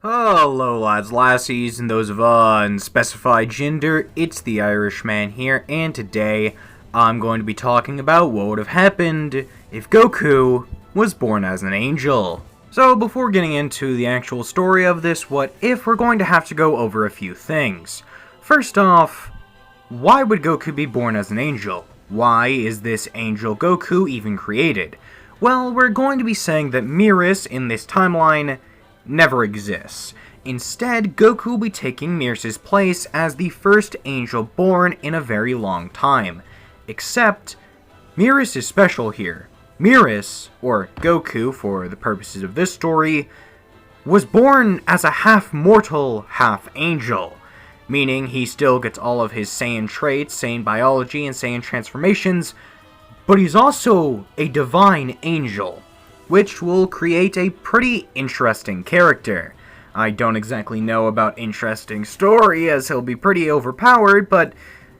Hello lads, lassies, and those of unspecified gender, it's the Irishman here, and today I'm going to be talking about what would have happened if Goku was born as an angel. So before getting into the actual story of this what if, we're going to have to go over a few things. First off, why would Goku be born as an angel? Why is this angel Goku even created? Well, we're going to be saying that Miris in this timeline never exists. Instead, Goku will be taking Miris' place as the first angel born in a very long time. Except, Miris is special here. Miris, or Goku for the purposes of this story, was born as a half-mortal, half-angel. Meaning he still gets all of his Saiyan traits, Saiyan biology, and Saiyan transformations, but he's also a divine angel, which will create a pretty interesting character. I don't exactly know about interesting story, as he'll be pretty overpowered, but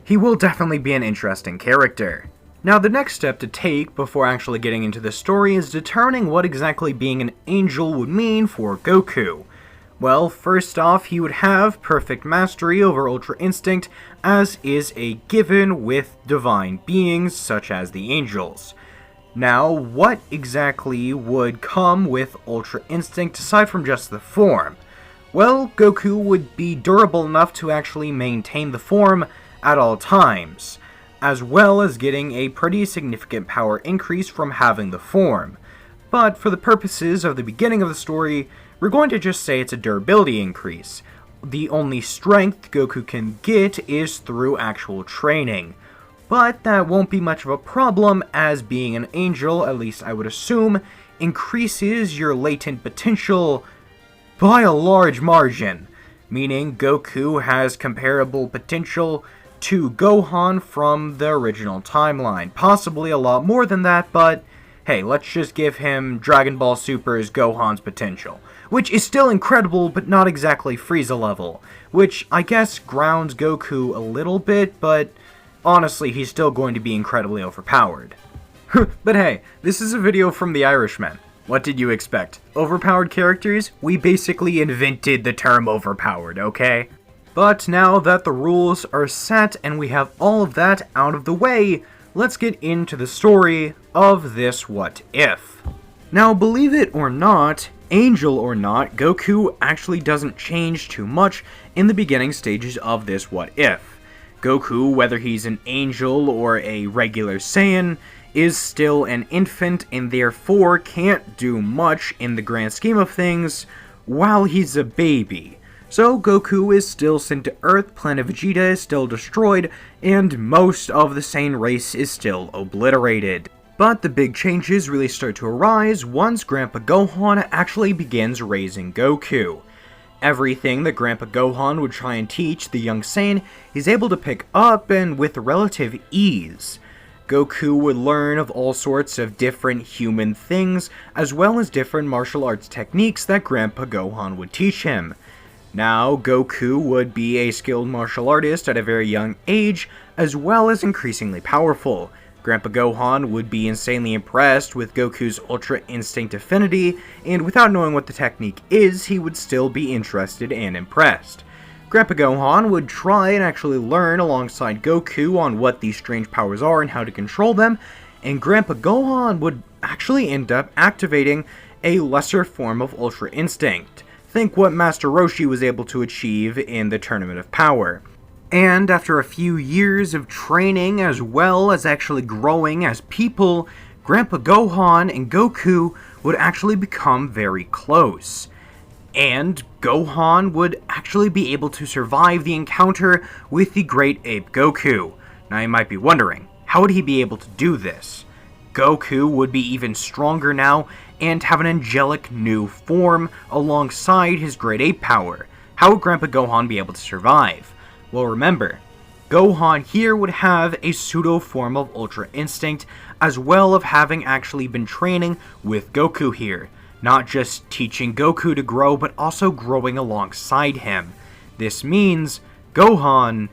he will definitely be an interesting character. Now, the next step to take before actually getting into the story is determining what exactly being an angel would mean for Goku. Well, first off, he would have perfect mastery over Ultra Instinct, as is a given with divine beings such as the angels. Now, what exactly would come with Ultra Instinct aside from just the form? Well, Goku would be durable enough to actually maintain the form at all times, as well as getting a pretty significant power increase from having the form. But for the purposes of the beginning of the story, we're going to just say it's a durability increase. The only strength Goku can get is through actual training. But that won't be much of a problem, as being an angel, at least I would assume, increases your latent potential by a large margin. Meaning Goku has comparable potential to Gohan from the original timeline. Possibly a lot more than that, but hey, let's just give him dragonballsuper's Gohan's potential. Which is still incredible, but not exactly Frieza level. Which I guess grounds Goku a little bit, but honestly, he's still going to be incredibly overpowered. But hey, this is a video from the Irishman. What did you expect? Overpowered characters? We basically invented the term overpowered, okay? But now that the rules are set and we have all of that out of the way, let's get into the story of this what if. Now, believe it or not, angel or not, Goku actually doesn't change too much in the beginning stages of this what if. Goku, whether he's an angel or a regular Saiyan, is still an infant and therefore can't do much in the grand scheme of things while he's a baby. So Goku is still sent to Earth, planet Vegeta is still destroyed, and most of the Saiyan race is still obliterated. But the big changes really start to arise once Grandpa Gohan actually begins raising Goku. Everything that Grandpa Gohan would try and teach the young Saiyan, he's able to pick up and with relative ease. Goku would learn of all sorts of different human things, as well as different martial arts techniques that Grandpa Gohan would teach him. Now, Goku would be a skilled martial artist at a very young age, as well as increasingly powerful. Grandpa Gohan would be insanely impressed with Goku's Ultra Instinct affinity, and without knowing what the technique is, he would still be interested and impressed. Grandpa Gohan would try and actually learn alongside Goku on what these strange powers are and how to control them, and Grandpa Gohan would actually end up activating a lesser form of Ultra Instinct. Think what Master Roshi was able to achieve in the Tournament of Power. And after a few years of training as well as actually growing as people, Grandpa Gohan and Goku would actually become very close. And Gohan would actually be able to survive the encounter with the Great Ape Goku. Now you might be wondering, how would he be able to do this? Goku would be even stronger now and have an angelic new form alongside his Great Ape power. How would Grandpa Gohan be able to survive? Well, remember, Gohan here would have a pseudo form of Ultra Instinct, as well as having actually been training with Goku here. Not just teaching Goku to grow, but also growing alongside him. This means Gohan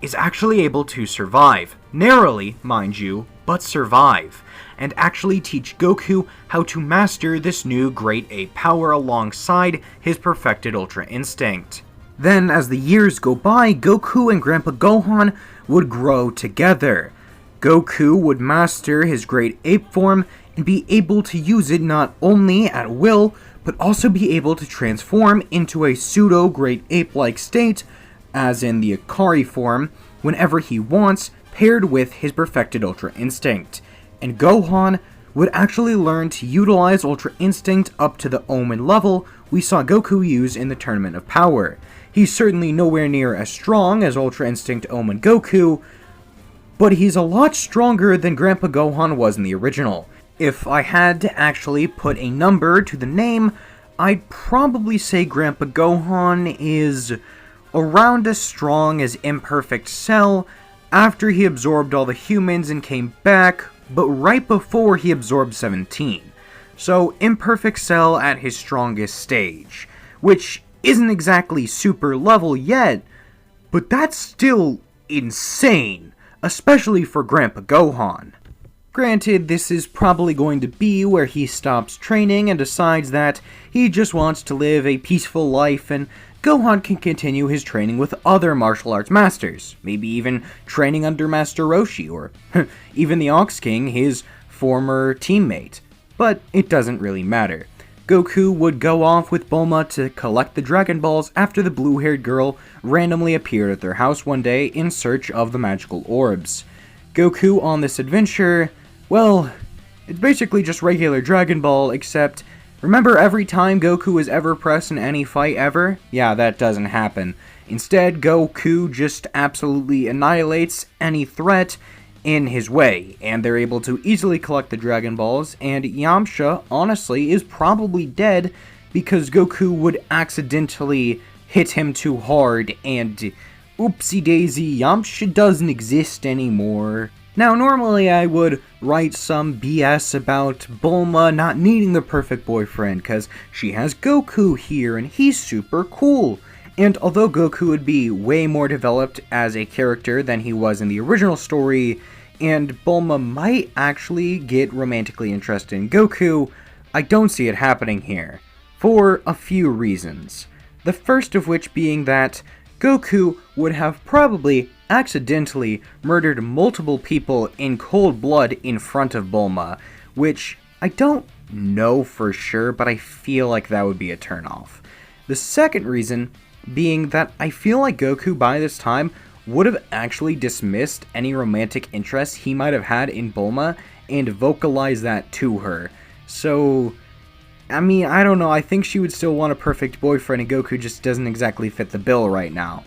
is actually able to survive. Narrowly, mind you, but survive. and actually teach Goku how to master this new Great Ape power alongside his perfected Ultra Instinct. Then, as the years go by, Goku and Grandpa Gohan would grow together. Goku would master his Great Ape form and be able to use it not only at will, but also be able to transform into a pseudo-Great Ape-like state, as in the Akari form, whenever he wants, paired with his perfected Ultra Instinct. And Gohan would actually learn to utilize Ultra Instinct up to the Omen level we saw Goku use in the Tournament of Power. He's certainly nowhere near as strong as Ultra Instinct Omen Goku, but he's a lot stronger than Grandpa Gohan was in the original. If I had to actually put a number to the name, I'd probably say Grandpa Gohan is around as strong as Imperfect Cell after he absorbed all the humans and came back, but right before he absorbed 17. So Imperfect Cell at his strongest stage, which isn't exactly super level yet, but that's still insane, especially for Grandpa Gohan. Granted, this is probably going to be where he stops training and decides that he just wants to live a peaceful life, and Gohan can continue his training with other martial arts masters, maybe even training under Master Roshi, or even the Ox King, his former teammate. But it doesn't really matter. Goku would go off with Bulma to collect the Dragon Balls after the blue-haired girl randomly appeared at their house one day in search of the magical orbs. Goku on this adventure, well, it's basically just regular Dragon Ball, except remember every time Goku is ever pressed in any fight ever? Yeah, that doesn't happen. Instead, Goku just absolutely annihilates any threat in his way, and they're able to easily collect the Dragon Balls, and Yamcha, honestly, is probably dead because Goku would accidentally hit him too hard, and oopsie daisy, Yamcha doesn't exist anymore. Now, normally I would write some BS about Bulma not needing the perfect boyfriend, cause she has Goku here and he's super cool. And although Goku would be way more developed as a character than he was in the original story, and Bulma might actually get romantically interested in Goku, I don't see it happening here, for a few reasons. The first of which being that Goku would have probably accidentally murdered multiple people in cold blood in front of Bulma, which I don't know for sure, but I feel like that would be a turnoff. The second reason being that I feel like Goku by this time would have actually dismissed any romantic interest he might have had in Bulma and vocalized that to her. So, I mean, I don't know, I think she would still want a perfect boyfriend and Goku just doesn't exactly fit the bill right now.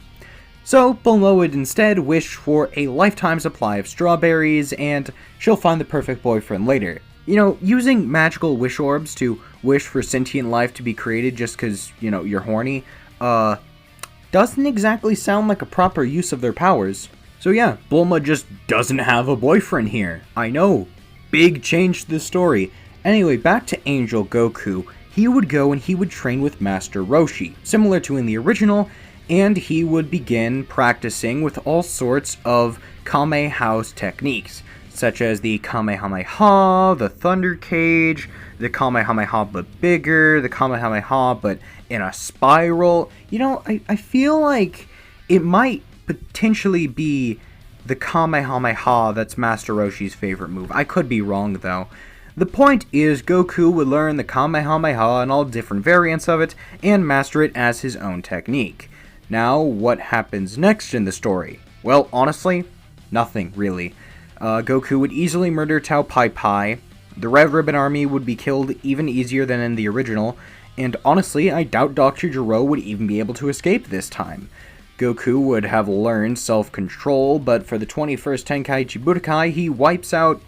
So, Bulma would instead wish for a lifetime supply of strawberries, and she'll find the perfect boyfriend later. You know, using magical wish orbs to wish for sentient life to be created just because, you know, you're horny, doesn't exactly sound like a proper use of their powers. So yeah, Bulma just doesn't have a boyfriend here. I know, big change to the story. Anyway, back to Angel Goku. He would go and he would train with Master Roshi, similar to in the original, and he would begin practicing with all sorts of Kame House techniques, such as the Kamehameha, the Thunder Cage, the Kamehameha but bigger, the Kamehameha but in a spiral. You know, I feel like it might potentially be the Kamehameha that's Master Roshi's favorite move. I could be wrong though. The point is, Goku would learn the Kamehameha and all different variants of it, and master it as his own technique. Now, what happens next in the story? Well, honestly, nothing, really. Goku would easily murder Tao Pai Pai, the Red Ribbon Army would be killed even easier than in the original, and honestly, I doubt Dr. Gero would even be able to escape this time. Goku would have learned self-control, but for the 21st Tenkaichi Budokai, he wipes out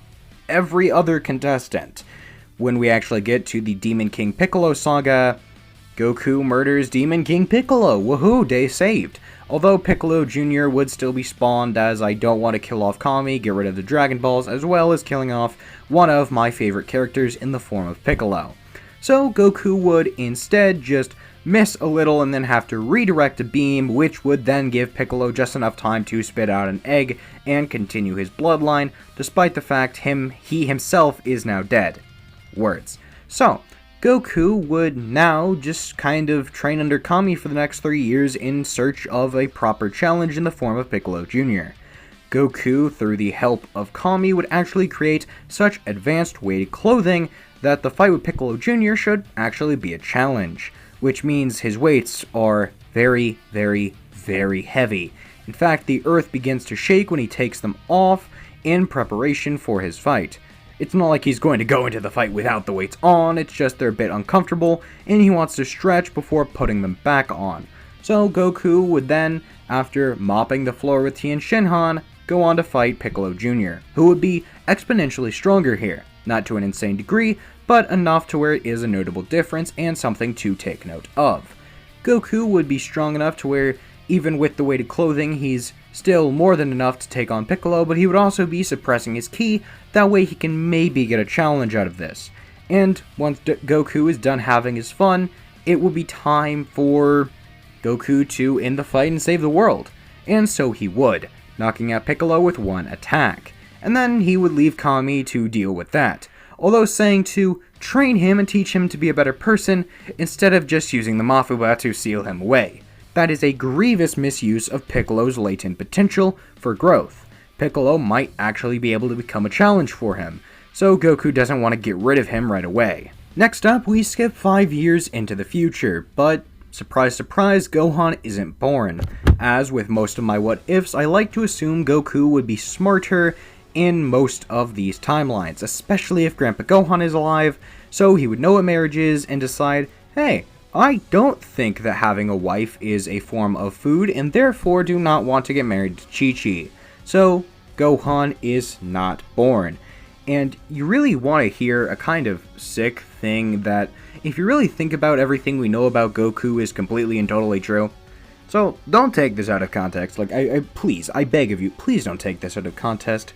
every other contestant. When we actually get to the Demon King Piccolo saga, Goku murders Demon King Piccolo. Woohoo, day saved. Although Piccolo Jr. would still be spawned, as I don't want to kill off Kami, get rid of the Dragon Balls, as well as killing off one of my favorite characters in the form of Piccolo. So Goku would instead just miss a little and then have to redirect a beam, which would then give Piccolo just enough time to spit out an egg and continue his bloodline, despite the fact he himself is now dead. Words. So, Goku would now just kind of train under Kami for the next 3 years in search of a proper challenge in the form of Piccolo Jr. Goku, through the help of Kami, would actually create such advanced weighted clothing that the fight with Piccolo Jr. should actually be a challenge, which means his weights are very, very, very heavy. In fact, the earth begins to shake when he takes them off in preparation for his fight. It's not like he's going to go into the fight without the weights on, it's just they're a bit uncomfortable, and he wants to stretch before putting them back on. So Goku would then, after mopping the floor with Tien Shinhan, go on to fight Piccolo Jr., who would be exponentially stronger here. Not to an insane degree, but enough to where it is a notable difference and something to take note of. Goku would be strong enough to where, even with the weighted clothing, he's still more than enough to take on Piccolo, but he would also be suppressing his ki, that way he can maybe get a challenge out of this. And once Goku is done having his fun, it will be time for Goku to end the fight and save the world. And so he would, knocking out Piccolo with one attack. And then he would leave Kami to deal with that, although saying to train him and teach him to be a better person instead of just using the Mafuba to seal him away. That is a grievous misuse of Piccolo's latent potential for growth. Piccolo might actually be able to become a challenge for him, so Goku doesn't want to get rid of him right away. Next up, we skip 5 years into the future, but surprise surprise, Gohan isn't born. As with most of my what ifs, I like to assume Goku would be smarter in most of these timelines, especially if Grandpa Gohan is alive, so he would know what marriage is and decide, hey, I don't think that having a wife is a form of food, and therefore do not want to get married to Chi-Chi. So, Gohan is not born. And you really want to hear a kind of sick thing that, if you really think about everything we know about Goku, is completely and totally true. So, don't take this out of context. Like, please, I beg of you, please don't take this out of context.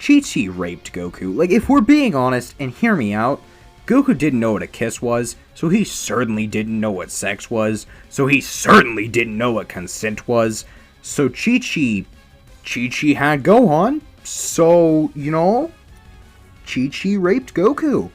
Chi-Chi raped Goku. Like, if we're being honest, and hear me out, Goku didn't know what a kiss was, so he certainly didn't know what sex was, so he certainly didn't know what consent was, so Chi-Chi had Gohan, so, Chi-Chi raped Goku.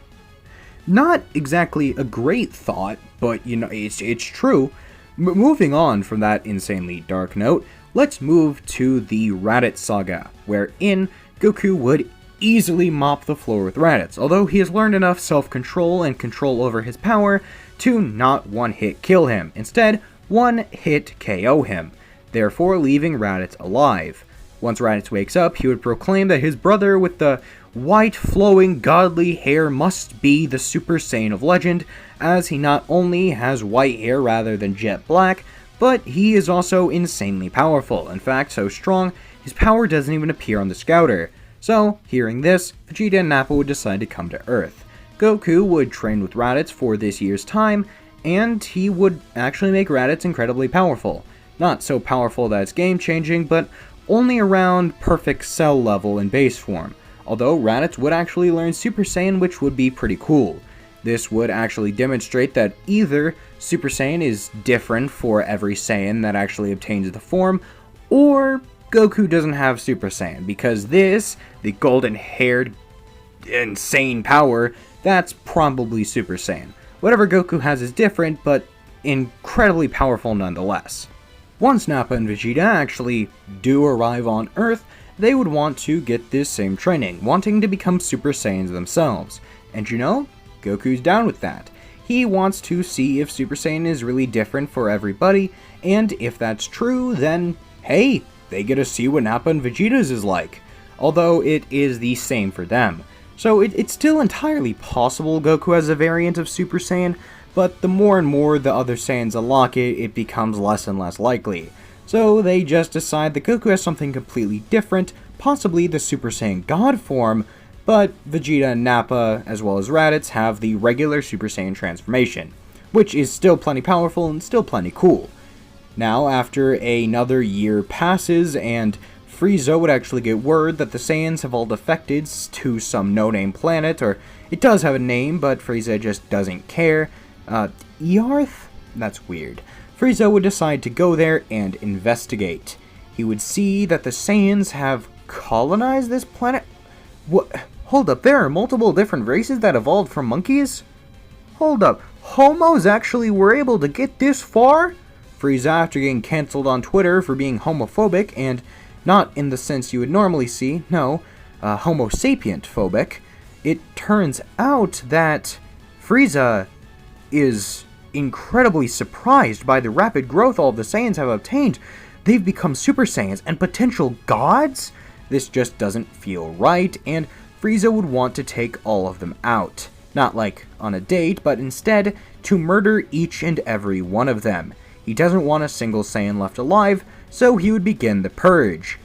Not exactly a great thought, but, it's true. Moving on from that insanely dark note, let's move to the Raditz Saga, wherein Goku would easily mop the floor with Raditz, although he has learned enough self-control and control over his power to not one-hit kill him, instead, one-hit KO him, therefore leaving Raditz alive. Once Raditz wakes up, he would proclaim that his brother with the white flowing godly hair must be the Super Saiyan of legend, as he not only has white hair rather than jet black, but he is also insanely powerful, in fact so strong his power doesn't even appear on the Scouter. So, hearing this, Vegeta and Nappa would decide to come to Earth. Goku would train with Raditz for this year's time, and he would actually make Raditz incredibly powerful. Not so powerful that it's game-changing, but only around perfect Cell level in base form, although Raditz would actually learn Super Saiyan, which would be pretty cool. This would actually demonstrate that either Super Saiyan is different for every Saiyan that actually obtains the form, or Goku doesn't have Super Saiyan, because this, the golden-haired, insane power, that's probably Super Saiyan. Whatever Goku has is different, but incredibly powerful nonetheless. Once Nappa and Vegeta actually do arrive on Earth, they would want to get this same training, wanting to become Super Saiyans themselves. And Goku's down with that. He wants to see if Super Saiyan is really different for everybody, and if that's true, then, hey, they get to see what Nappa and Vegeta's is like, although it is the same for them. So it's still entirely possible Goku has a variant of Super Saiyan, but the more and more the other Saiyans unlock it, it becomes less and less likely. So they just decide that Goku has something completely different, possibly the Super Saiyan God form, but Vegeta and Nappa, as well as Raditz, have the regular Super Saiyan transformation, which is still plenty powerful and still plenty cool. Now, after another year passes, and Frieza would actually get word that the Saiyans have all defected to some no-name planet, or it does have a name, but Frieza just doesn't care. Yarth? that's weird. Frieza would decide to go there and investigate. He would see that the Saiyans have colonized this planet. What? Hold up, there are multiple different races that evolved from monkeys? Hold up, homos actually were able to get this far? Frieza, after getting cancelled on Twitter for being homophobic, and not in the sense you would normally see, no, homo sapient phobic, it turns out that Frieza is incredibly surprised by the rapid growth all of the Saiyans have obtained. They've become Super Saiyans and potential gods? This just doesn't feel right, and Frieza would want to take all of them out. Not like on a date, but instead to murder each and every one of them. He doesn't want a single Saiyan left alive, so he would begin the purge.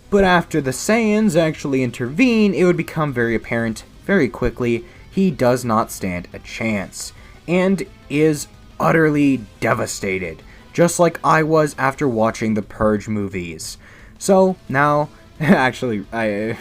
But after the Saiyans actually intervene, it would become very apparent very quickly he does not stand a chance, and is utterly devastated, just like I was after watching the Purge movies. So now, actually, I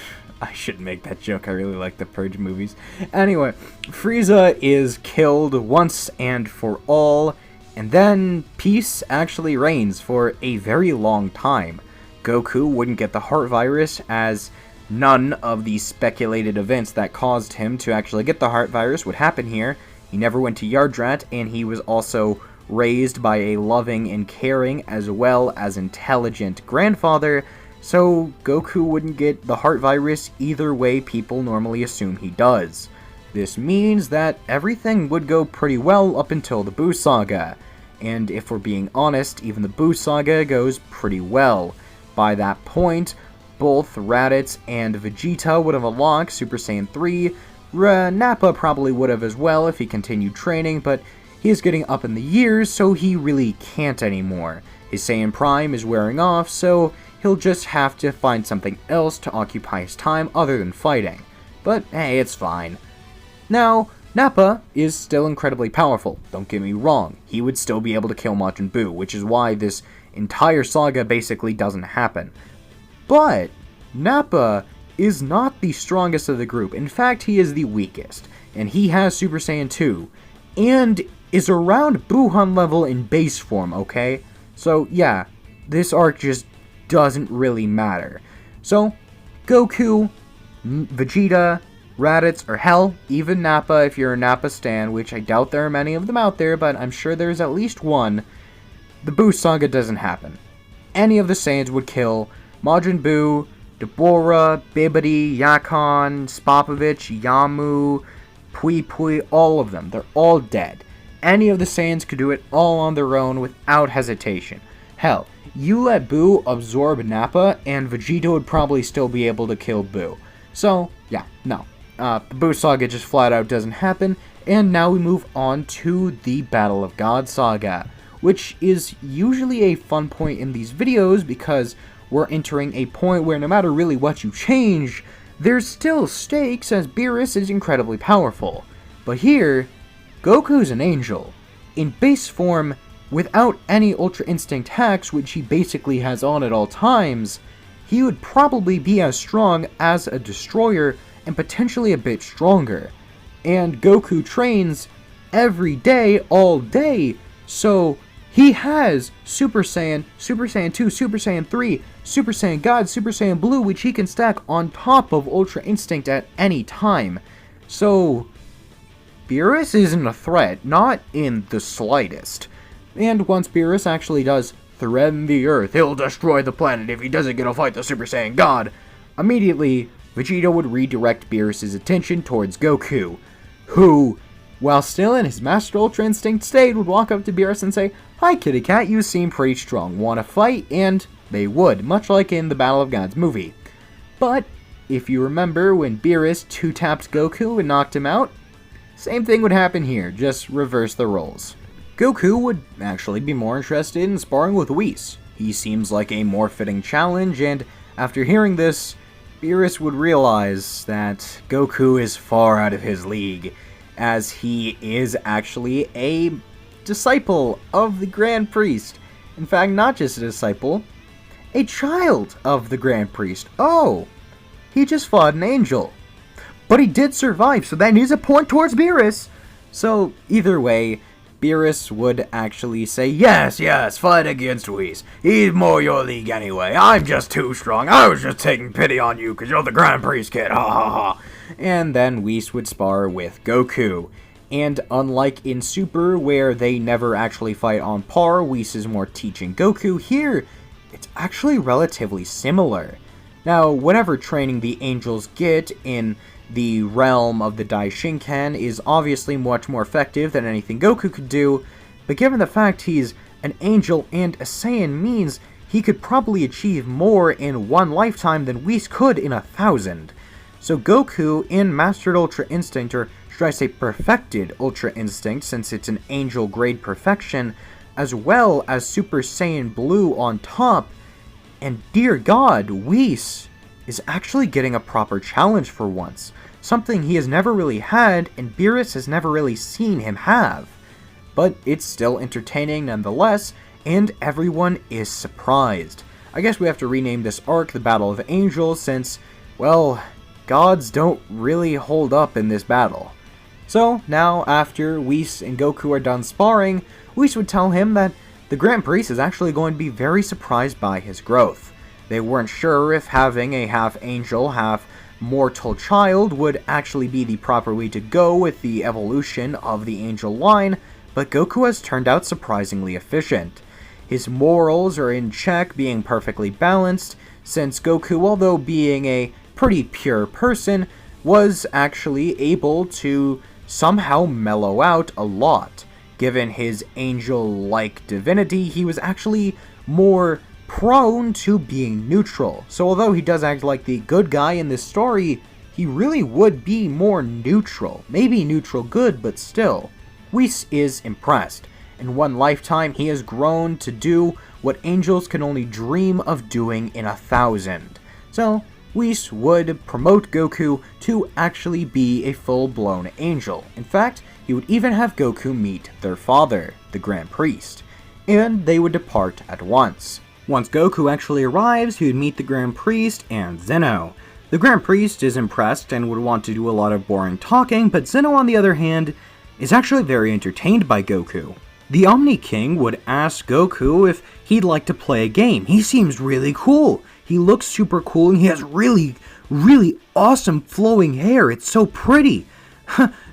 shouldn't make that joke, I really like the Purge movies. Anyway, Frieza is killed once and for all, and then peace actually reigns for a very long time. Goku wouldn't get the heart virus, as none of the speculated events that caused him to actually get the heart virus would happen here. He never went to Yardrat, and he was also raised by a loving and caring as well as intelligent grandfather, so Goku wouldn't get the heart virus either way people normally assume he does. This means that everything would go pretty well up until the Buu Saga, and if we're being honest, even the Buu Saga goes pretty well. By that point, both Raditz and Vegeta would have unlocked Super Saiyan 3, Nappa probably would have as well if he continued training, but he is getting up in the years, so he really can't anymore. His Saiyan Prime is wearing off, so he'll just have to find something else to occupy his time other than fighting. But hey, it's fine. Now, Nappa is still incredibly powerful, don't get me wrong. He would still be able to kill Majin Buu, which is why this entire saga basically doesn't happen. But Nappa is not the strongest of the group. In fact, he is the weakest, and he has Super Saiyan 2, and is around Buhan level in base form, okay? So yeah, this arc just doesn't really matter. So, Goku, Vegeta, Raditz, or hell, even Nappa if you're a Nappa stan, which I doubt there are many of them out there, but I'm sure there's at least one, the Buu Saga doesn't happen. Any of the Saiyans would kill Majin Buu, Deborah, Bibidi, Yakon, Spopovich, Yamu, Pui Pui, all of them. They're all dead. Any of the Saiyans could do it all on their own without hesitation. Hell, you let Buu absorb Nappa, and Vegeta would probably still be able to kill Buu. So, yeah, no. The Buu Saga just flat out doesn't happen, and now we move on to the Battle of God Saga, which is usually a fun point in these videos because we're entering a point where no matter really what you change, there's still stakes as Beerus is incredibly powerful. But here, Goku's an angel. In base form, without any Ultra Instinct hacks, which he basically has on at all times, he would probably be as strong as a destroyer and potentially a bit stronger. And Goku trains every day, all day, so he has Super Saiyan, Super Saiyan 2, Super Saiyan 3, Super Saiyan God, Super Saiyan Blue, which he can stack on top of Ultra Instinct at any time. So, Beerus isn't a threat, not in the slightest. And once Beerus actually does threaten the Earth, he'll destroy the planet if he doesn't get to fight the Super Saiyan God. Immediately, Vegeta would redirect Beerus' attention towards Goku, who, while still in his Master Ultra Instinct state, would walk up to Beerus and say, "Hi Kitty Cat, you seem pretty strong, wanna fight?" And they would, much like in the Battle of Gods movie. But, if you remember when Beerus 2-tapped Goku and knocked him out, same thing would happen here, just reverse the roles. Goku would actually be more interested in sparring with Whis. He seems like a more fitting challenge, and after hearing this, Beerus would realize that Goku is far out of his league, as he is actually a disciple of the Grand Priest. In fact, not just a disciple, a child of the Grand Priest. Oh, he just fought an angel. But he did survive, so that is a point towards Beerus. So, either way, Beerus would actually say, yes, fight against Whis. He's more your league anyway. I'm just too strong. I was just taking pity on you because you're the Grand Priest kid. Ha ha ha. And then Whis would spar with Goku. And unlike in Super, where they never actually fight on par, Whis is more teaching Goku, here, it's actually relatively similar. Now, whatever training the angels get in the realm of the Daishinkan is obviously much more effective than anything Goku could do, but given the fact he's an angel and a Saiyan means he could probably achieve more in one lifetime than Whis could in 1,000. So Goku, in Mastered Ultra Instinct, or should I say perfected Ultra Instinct since it's an angel grade perfection, as well as Super Saiyan Blue on top, and dear God, Whis is actually getting a proper challenge for once. Something he has never really had, and Beerus has never really seen him have. But it's still entertaining nonetheless, and everyone is surprised. I guess we have to rename this arc the Battle of Angels since, well, gods don't really hold up in this battle. So, now after Whis and Goku are done sparring, Whis would tell him that the Grand Priest is actually going to be very surprised by his growth. They weren't sure if having a half-angel, half-mortal child would actually be the proper way to go with the evolution of the angel line, but Goku has turned out surprisingly efficient. His morals are in check, being perfectly balanced, since Goku, although being a pretty pure person, was actually able to somehow mellow out a lot. Given his angel-like divinity, he was actually more prone to being neutral. So although he does act like the good guy in this story, he really would be more neutral. Maybe neutral good, but still. Whis is impressed. In one lifetime, he has grown to do what angels can only dream of doing in 1,000. So, Whis would promote Goku to actually be a full-blown angel. In fact, he would even have Goku meet their father, the Grand Priest, and they would depart at once. Once Goku actually arrives, he would meet the Grand Priest and Zeno. The Grand Priest is impressed and would want to do a lot of boring talking, but Zeno, on the other hand, is actually very entertained by Goku. The Omni King would ask Goku if he'd like to play a game. He seems really cool. He looks super cool and he has really awesome flowing hair. It's so pretty.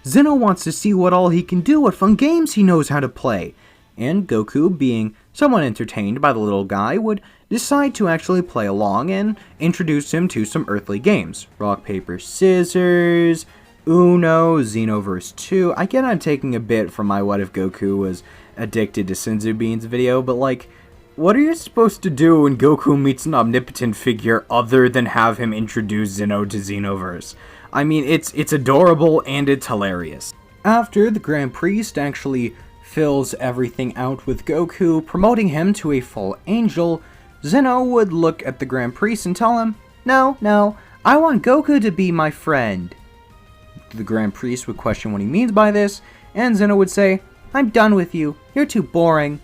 Zeno wants to see what all he can do, what fun games he knows how to play. And Goku, being somewhat entertained by the little guy, would decide to actually play along and introduce him to some earthly games. Rock, paper, scissors, Uno, Xenoverse II. I get I'm taking a bit from my What If Goku Was Addicted to Senzu Beans video, but like, what are you supposed to do when Goku meets an omnipotent figure other than have him introduce Zeno to Xenoverse? I mean, it's adorable and it's hilarious. After the Grand Priest actually fills everything out with Goku, promoting him to a full angel, Zeno would look at the Grand Priest and tell him, No, I want Goku to be my friend. The Grand Priest would question what he means by this, and Zeno would say, I'm done with you, you're too boring,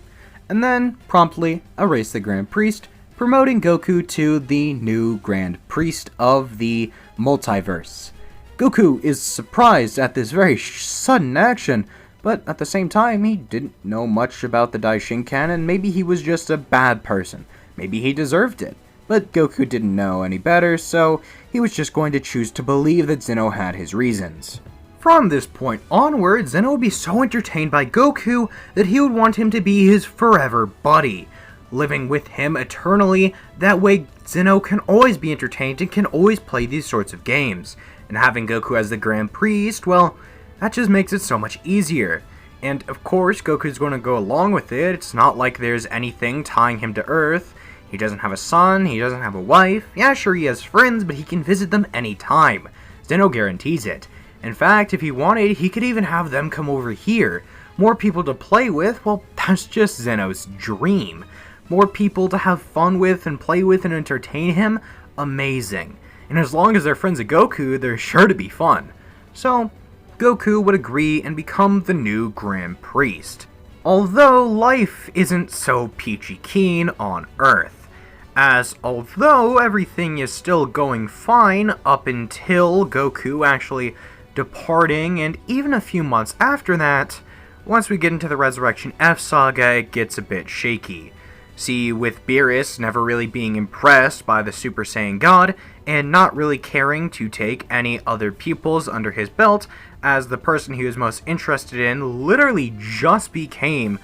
and then promptly erase the Grand Priest, promoting Goku to the new Grand Priest of the multiverse. Goku is surprised at this very sudden action, but at the same time, he didn't know much about the Daishinkan, and maybe he was just a bad person. Maybe he deserved it. But Goku didn't know any better, so he was just going to choose to believe that Zeno had his reasons. From this point onward, Zeno would be so entertained by Goku that he would want him to be his forever buddy, living with him eternally. That way, Zeno can always be entertained and can always play these sorts of games. And having Goku as the Grand Priest, well, that just makes it so much easier. And of course, Goku's going to go along with it. It's not like there's anything tying him to Earth. He doesn't have a son, he doesn't have a wife. Yeah, sure, he has friends, but he can visit them anytime. Zeno guarantees it. In fact, if he wanted, he could even have them come over here. More people to play with, well, that's just Zeno's dream. More people to have fun with and play with and entertain him, amazing. And as long as they're friends of Goku, they're sure to be fun. So, Goku would agree and become the new Grand Priest. Although life isn't so peachy keen on Earth. As although everything is still going fine up until Goku actually departing, and even a few months after that, Once we get into the Resurrection F saga, it gets a bit shaky. See, with Beerus never really being impressed by the Super Saiyan God, and not really caring to take any other pupils under his belt, as the person he was most interested in literally just became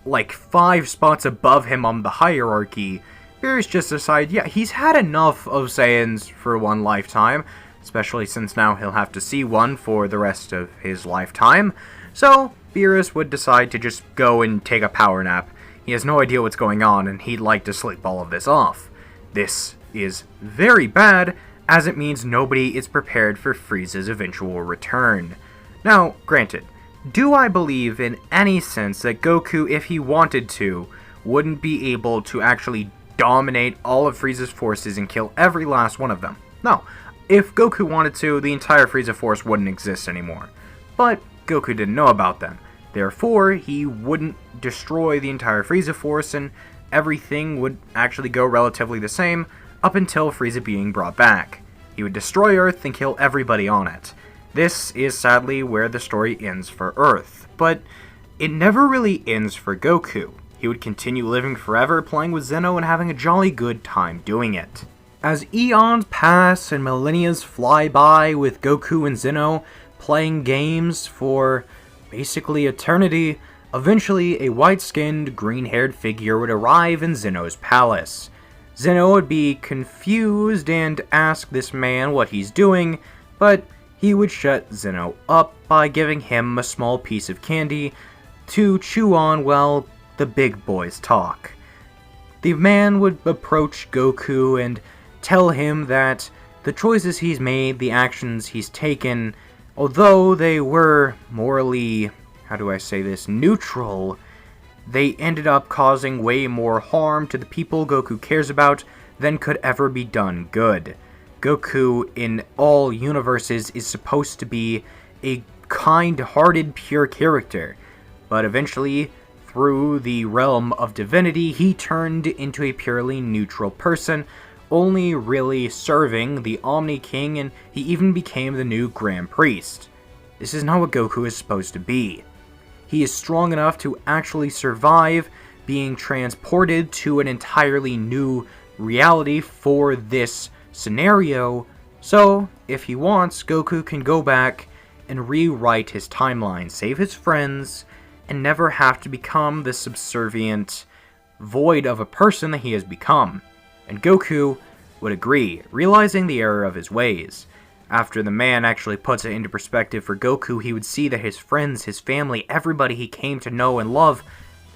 like 5 spots above him on the hierarchy, Beerus just decided, yeah, he's had enough of Saiyans for one lifetime, especially since now he'll have to see one for the rest of his lifetime, so Beerus would decide to just go and take a power nap. He has no idea what's going on, and he'd like to sleep all of this off. This is very bad, as it means nobody is prepared for Frieza's eventual return. Now, granted, do I believe in any sense that Goku, if he wanted to, wouldn't be able to actually dominate all of Frieza's forces and kill every last one of them? No. If Goku wanted to, the entire Frieza force wouldn't exist anymore. But Goku didn't know about them. Therefore, he wouldn't destroy the entire Frieza force, and everything would actually go relatively the same up until Frieza being brought back. He would destroy Earth and kill everybody on it. This is sadly where the story ends for Earth, but it never really ends for Goku. He would continue living forever, playing with Zeno and having a jolly good time doing it. As eons pass and millennia fly by with Goku and Zeno playing games for basically eternity, eventually a white-skinned, green-haired figure would arrive in Zeno's palace. Zeno would be confused and ask this man what he's doing, but he would shut Zeno up by giving him a small piece of candy to chew on while the big boys talk. The man would approach Goku and tell him that the choices he's made, the actions he's taken, although they were morally, neutral, they ended up causing way more harm to the people Goku cares about than could ever be done good. Goku, in all universes, is supposed to be a kind-hearted, pure character, but eventually, through the realm of divinity, he turned into a purely neutral person, only really serving the Omni King, and he even became the new Grand Priest. This is not what Goku is supposed to be. He is strong enough to actually survive being transported to an entirely new reality for this scenario, so if he wants, Goku can go back and rewrite his timeline, save his friends, and never have to become the subservient void of a person that he has become. And Goku would agree, realizing the error of his ways. After the man actually puts it into perspective for Goku, he would see that his friends, his family, everybody he came to know and love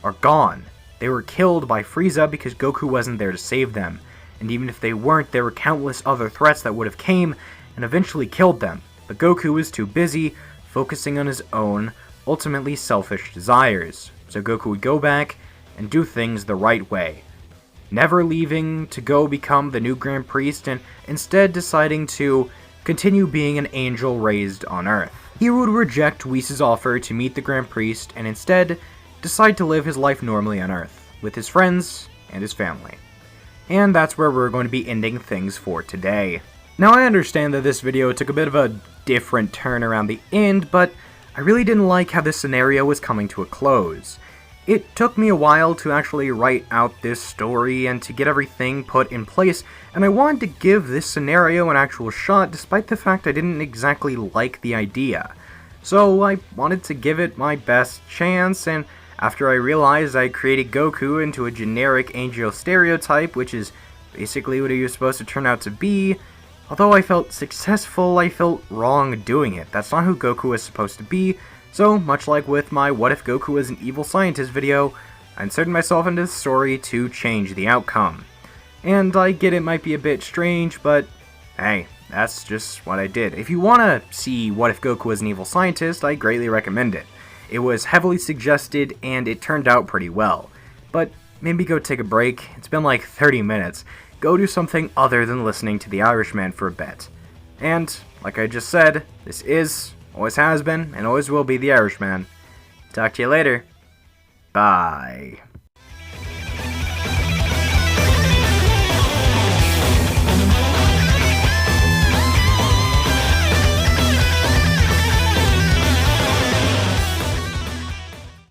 are gone. They were killed by Frieza because Goku wasn't there to save them. And even if they weren't, there were countless other threats that would have came and eventually killed them. But Goku was too busy focusing on his own, ultimately selfish desires. So Goku would go back and do things the right way, never leaving to go become the new Grand Priest, and instead deciding to continue being an angel raised on Earth. He would reject Whis' offer to meet the Grand Priest and instead decide to live his life normally on Earth, with his friends and his family. And that's where we're going to be ending things for today. Now I understand that this video took a bit of a different turn around the end, but I really didn't like how this scenario was coming to a close. It took me a while to actually write out this story and to get everything put in place, and I wanted to give this scenario an actual shot despite the fact I didn't exactly like the idea. So I wanted to give it my best chance, and after I realized I created Goku into a generic angel stereotype, which is basically what he was supposed to turn out to be, although I felt successful, I felt wrong doing it. That's not who Goku was supposed to be. So, much like with my What If Goku Was an Evil Scientist video, I inserted myself into the story to change the outcome. And I get it might be a bit strange, but hey, that's just what I did. If you want to see What If Goku Was an Evil Scientist, I greatly recommend it. It was heavily suggested, and it turned out pretty well. But maybe go take a break. It's been like 30 minutes. Go do something other than listening to The Irishman for a bit. And, like I just said, this is, always has been, and always will be The Irishman. Talk to you later. Bye.